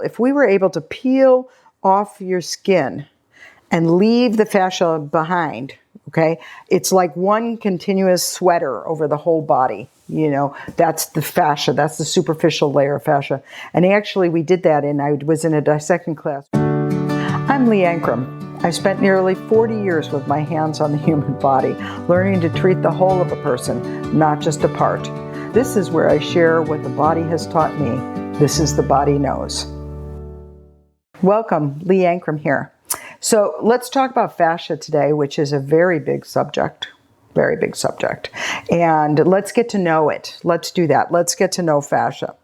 If we were able to peel off your skin and leave the fascia behind, okay, it's like one continuous sweater over the whole body. You know, that's the fascia, that's the superficial layer of fascia. And actually we did that, and I was in a dissection class. I'm Leigh Ankrum. I've spent nearly 40 years with my hands on the human body, learning to treat the whole of a person, not just a part. This is where I share what the body has taught me. This is The Body Knows. Welcome, Leigh Ankrum here. So let's talk about fascia today, which is a very big subject. Very big subject. And let's get to know it. Let's do that. Let's get to know fascia.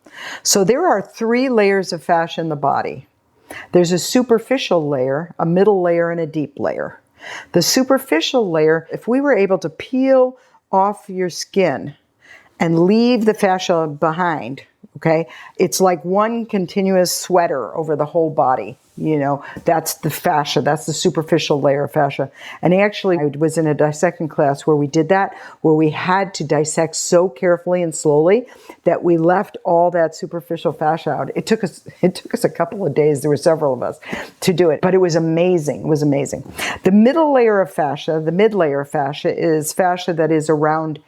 So there are 3 layers of fascia in the body. There's a superficial layer, a middle layer, and a deep layer. The superficial layer, if we were able to peel off your skin and leave the fascia behind, okay, it's like one continuous sweater over the whole body. You know, that's the fascia, that's the superficial layer of fascia. And actually, I was in a dissection class where we did that, where we had to dissect so carefully and slowly that we left all that superficial fascia out. It took us a couple of days, there were several of us, to do it, but it was amazing. It was amazing. The middle layer of fascia, the mid layer of fascia, is fascia that is around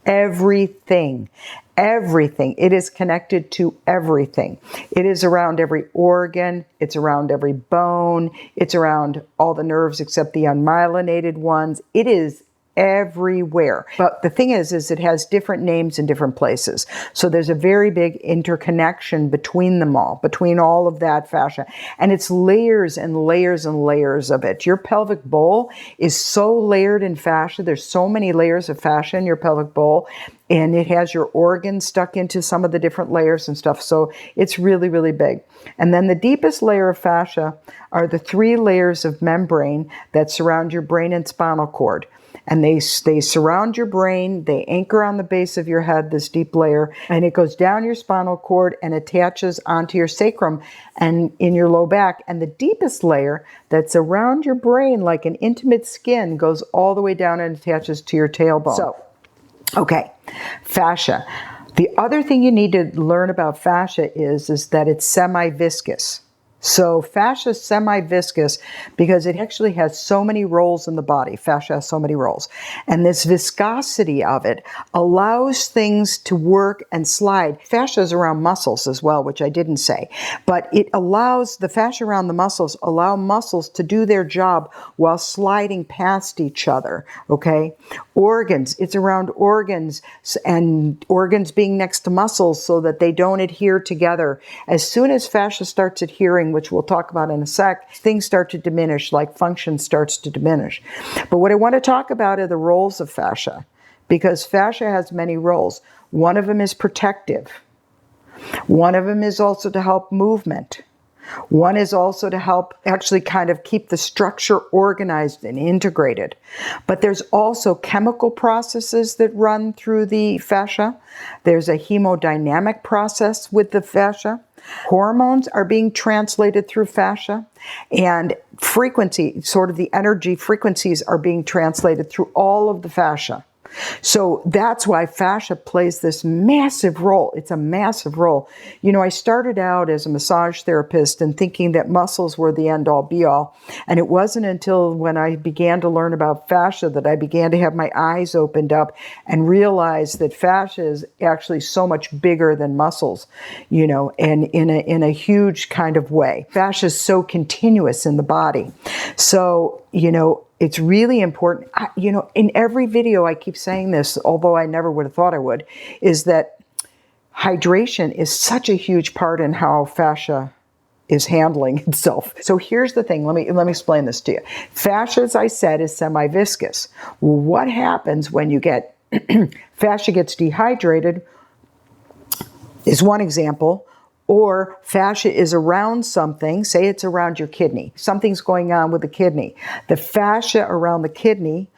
everything. Everything. It is connected to everything. It is around every organ. It's around every bone. It's around all the nerves except the unmyelinated ones. It is everywhere. But the thing is it has different names in different places. So there's a very big interconnection between them all, between all of that fascia. And it's layers and layers and layers of it. Your pelvic bowl is so layered in fascia. There's so many layers of fascia in your pelvic bowl. And it has your organs stuck into some of the different layers and stuff. So it's really, really big. And then the deepest layer of fascia are the 3 layers of membrane that surround your brain and spinal cord. And they surround your brain, they anchor on the base of your head, this deep layer, and it goes down your spinal cord and attaches onto your sacrum and in your low back. And the deepest layer that's around your brain, like an intimate skin, goes all the way down and attaches to your tailbone. So, okay, fascia. The other thing you need to learn about fascia is that it's semi-viscous. So fascia is semi-viscous because it actually has so many roles in the body. Fascia has so many roles. And this viscosity of it allows things to work and slide. Fascia is around muscles as well, which I didn't say. But it allows, the fascia around the muscles allow muscles to do their job while sliding past each other, okay? Organs, it's around organs, and organs being next to muscles so that they don't adhere together. As soon as fascia starts adhering, which we'll talk about in a sec, things start to diminish, like function starts to diminish. But what I want to talk about are the roles of fascia, because fascia has many roles. One of them is protective. One of them is also to help movement. One is also to help actually kind of keep the structure organized and integrated. But there's also chemical processes that run through the fascia. There's a hemodynamic process with the fascia. Hormones are being translated through fascia, and frequency, sort of the energy frequencies, are being translated through all of the fascia. So that's why fascia plays this massive role. It's a massive role. You know, I started out as a massage therapist and thinking that muscles were the end-all be-all. And it wasn't until when I began to learn about fascia that I began to have my eyes opened up and realize that fascia is actually so much bigger than muscles, you know, and in a huge kind of way. Fascia is so continuous in the body. So, you know, it's really important. You know, in every video I keep saying this, although I never would have thought I would, is that hydration is such a huge part in how fascia is handling itself. So here's the thing. Let me explain this to you. Fascia, as I said, is semi-viscous. Well, what happens when you get fascia gets dehydrated is one example. Or fascia is around something, say it's around your kidney. Something's going on with the kidney. The fascia around the kidney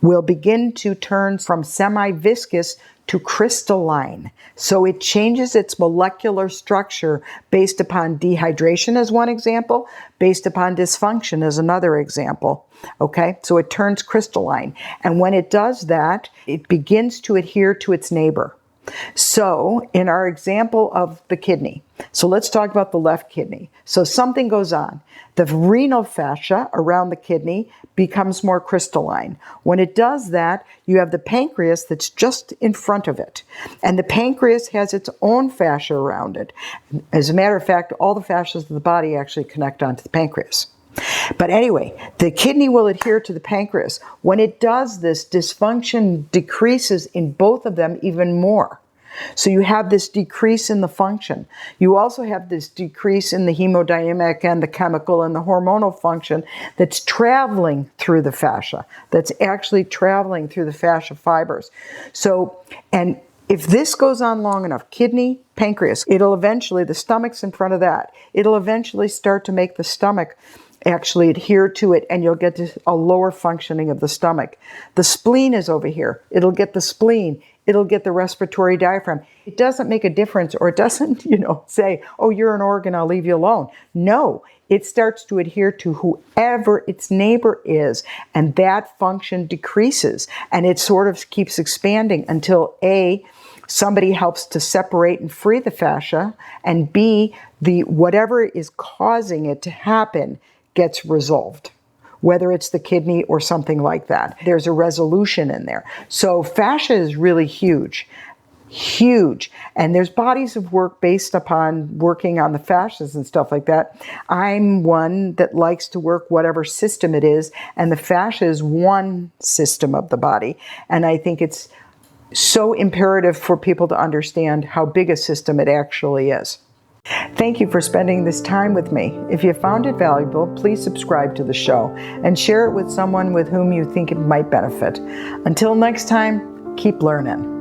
will begin to turn from semi-viscous to crystalline. So it changes its molecular structure based upon dehydration as one example, based upon dysfunction as another example. Okay, so it turns crystalline. And when it does that, it begins to adhere to its neighbor. So in our example of the kidney, so let's talk about the left kidney. So something goes on. The renal fascia around the kidney becomes more crystalline. When it does that, you have the pancreas that's just in front of it. And the pancreas has its own fascia around it. As a matter of fact, all the fascias of the body actually connect onto the pancreas. But anyway, the kidney will adhere to the pancreas. When it does this, dysfunction decreases in both of them even more. So you have this decrease in the function. You also have this decrease in the hemodynamic and the chemical and the hormonal function that's traveling through the fascia, that's actually traveling through the fascia fibers. So, and if this goes on long enough, kidney, pancreas, it'll eventually, the stomach's in front of that, it'll eventually start to make the stomach actually adhere to it, and you'll get to a lower functioning of the stomach. The spleen is over here. It'll get the spleen. It'll get the respiratory diaphragm. It doesn't make a difference, or it doesn't, say, oh, you're an organ, I'll leave you alone. No, it starts to adhere to whoever its neighbor is, and that function decreases, and it sort of keeps expanding until A, somebody helps to separate and free the fascia, and B, whatever is causing it to happen gets resolved, whether it's the kidney or something like that. There's a resolution in there. So fascia is really huge, huge. And there's bodies of work based upon working on the fascias and stuff like that. I'm one that likes to work whatever system it is, and the fascia is one system of the body. And I think it's so imperative for people to understand how big a system it actually is. Thank you for spending this time with me. If you found it valuable, please subscribe to the show and share it with someone with whom you think it might benefit. Until next time, keep learning.